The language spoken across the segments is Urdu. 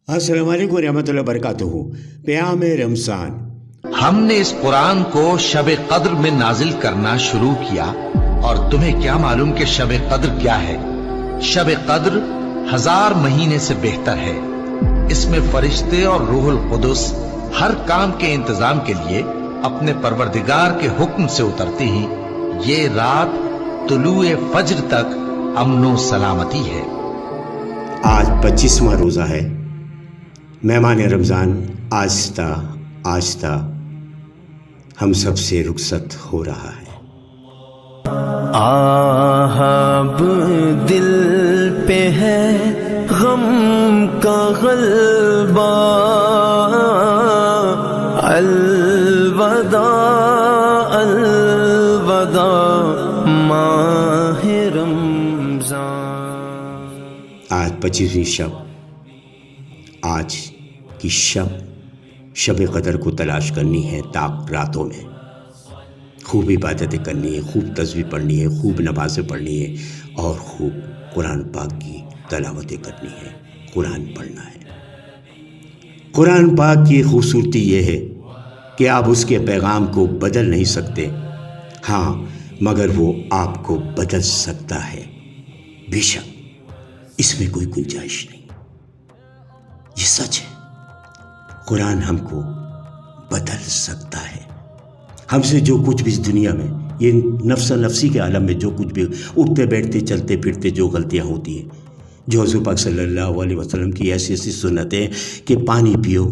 السلام علیکم ورحمۃ اللہ وبرکاتہ۔ پیام رمضان۔ ہم نے اس قرآن کو شب قدر میں نازل کرنا شروع کیا، اور تمہیں کیا معلوم کہ شب قدر کیا ہے؟ شب قدر 1000 مہینے سے بہتر ہے۔ اس میں فرشتے اور روح القدس ہر کام کے انتظام کے لیے اپنے پروردگار کے حکم سے اترتے ہیں۔ یہ رات طلوع فجر تک امن و سلامتی ہے۔ آج 25واں روزہ ہے۔ مہمان رمضان آہستہ آہستہ ہم سب سے رخصت ہو رہا ہے۔ آہب دل پہ ہے غم کا غلبہ، الوداع الوداع ماہ رمضان۔ آج 25ویں شب، آج کی شب قدر کو تلاش کرنی ہے تاک راتوں میں۔ خوب عبادتیں کرنی ہے، خوب تسبیح پڑھنی ہے، خوب نمازیں پڑھنی ہے، اور خوب قرآن پاک کی تلاوتیں کرنی ہے۔ قرآن پڑھنا ہے۔ قرآن پاک کی خوبصورتی یہ ہے کہ آپ اس کے پیغام کو بدل نہیں سکتے، ہاں مگر وہ آپ کو بدل سکتا ہے۔ بے شک اس میں کوئی گنجائش نہیں، یہ سچ ہے۔ قرآن ہم کو بدل سکتا ہے۔ ہم سے جو کچھ بھی اس دنیا میں، یہ نفس نفسی کے عالم میں جو کچھ بھی اٹھتے بیٹھتے چلتے پھرتے جو غلطیاں ہوتی ہیں، جو حضور پاک صلی اللہ علیہ وسلم کی ایسی ایسی سنتیں کہ پانی پیو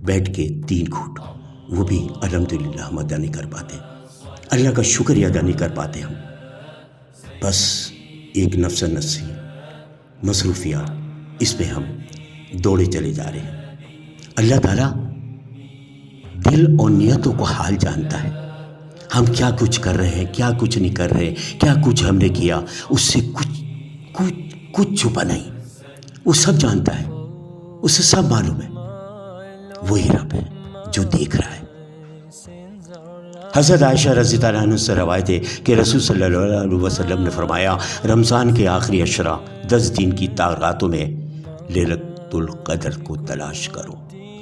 بیٹھ کے 3 گھونٹ، وہ بھی الحمدللہ ہم ادا نہیں کر پاتے، اللہ کا شکریہ ادا نہیں کر پاتے ہم۔ بس ایک نفس نفسی مصروفیات، اس میں ہم دوڑے چلے جا رہے ہیں۔ اللہ تعالیٰ دل اور نیتوں کو حال جانتا ہے۔ ہم کیا کچھ کر رہے ہیں، کیا کچھ نہیں کر رہے، کیا کچھ ہم نے کیا، اس سے کچھ چھپا نہیں، وہ سب جانتا ہے، اسے سب معلوم ہے۔ وہی رب ہے جو دیکھ رہا ہے۔ حضرت عائشہ رضی اللہ عنہ سے روایت ہے کہ رسول صلی اللہ علیہ وسلم نے فرمایا، رمضان کے آخری عشرہ 10 دن کی راتوں میں لیلۃ القدر کو تلاش کرو۔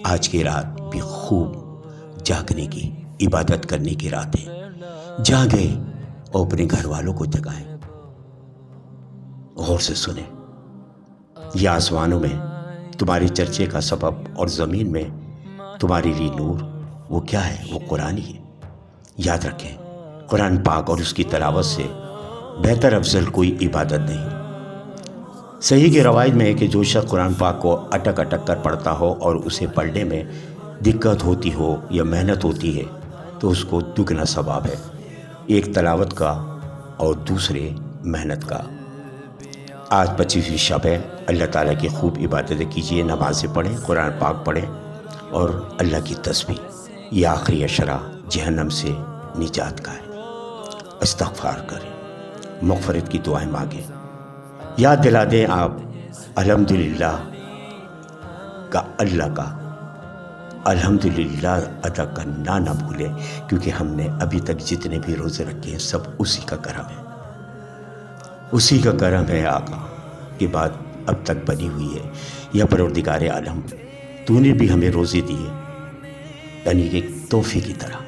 آج کی رات بھی خوب جاگنے کی، عبادت کرنے کی رات ہے۔ جاگے اور اپنے گھر والوں کو جگائیں۔ غور سے سنیں، یہ آسمانوں میں تمہاری چرچے کا سبب اور زمین میں تمہارے لیے نور، وہ کیا ہے؟ وہ قرآن ہی ہے۔ یاد رکھیں، قرآن پاک اور اس کی تلاوت سے بہتر افضل کوئی عبادت نہیں۔ صحیح کی روایت میں ہے کہ جو شخص قرآن پاک کو اٹک اٹک کر پڑھتا ہو اور اسے پڑھنے میں دقت ہوتی ہو یا محنت ہوتی ہے تو اس کو دگنا ثواب ہے، ایک تلاوت کا اور دوسرے محنت کا۔ آج 25ویں شب ہے۔ اللہ تعالیٰ کی خوب عبادتیں کیجیے، نمازیں پڑھیں، قرآن پاک پڑھیں اور اللہ کی تسبیح۔ یہ آخری عشرہ جہنم سے نجات کا ہے۔ استغفار کریں، مغفرت کی دعائیں مانگیں۔ یاد دلا دیں آپ الحمدللہ کا، اللہ کا الحمدللہ ادا کرنا نہ بھولیں، کیونکہ ہم نے ابھی تک جتنے بھی روزے رکھے ہیں سب اسی کا کرم ہے، اسی کا کرم ہے۔ آقا کی بات اب تک بنی ہوئی ہے، یا پروردگار عالم تو نے بھی ہمیں روزے دیے، یعنی کہ تحفے کی طرح،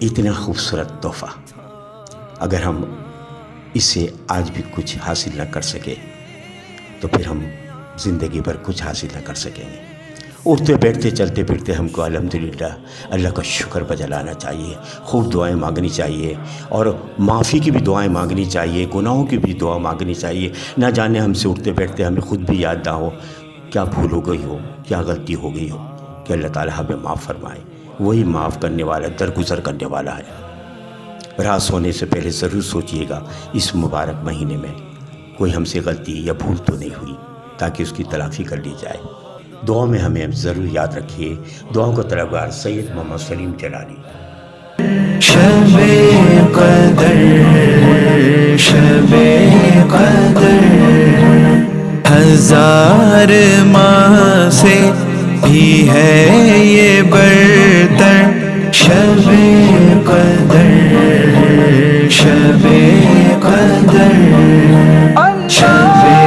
اتنا خوبصورت تحفہ۔ اگر ہم اس سے آج بھی کچھ حاصل نہ کر سکے تو پھر ہم زندگی بھر کچھ حاصل نہ کر سکیں گے۔ اٹھتے بیٹھتے چلتے پھرتے ہم کو الحمدللہ اللہ کا شکر بجا لانا چاہیے، خوب دعائیں مانگنی چاہیے، اور معافی کی بھی دعائیں مانگنی چاہیے، گناہوں کی بھی دعا مانگنی چاہیے۔ نہ جانے ہم سے اٹھتے بیٹھتے ہمیں خود بھی یاد نہ ہو، کیا بھول ہو گئی ہو، کیا غلطی ہو گئی ہو، کہ اللہ تعالیٰ ہمیں معاف فرمائے۔ وہی معاف کرنے والا، درگزر کرنے والا ہے۔ رات سونے سے پہلے ضرور سوچئے گا اس مبارک مہینے میں کوئی ہم سے غلطی یا بھول تو نہیں ہوئی، تاکہ اس کی تلافی کر لی جائے۔ دعا میں ہمیں ضرور یاد رکھیے۔ دعاؤں کا طلبگار سید محمد سلیم جلالی۔ شب قدر، شب قدر 1000 ماہ سے بھی ہے یہ برتر۔ شب قدر، شب قدر، شب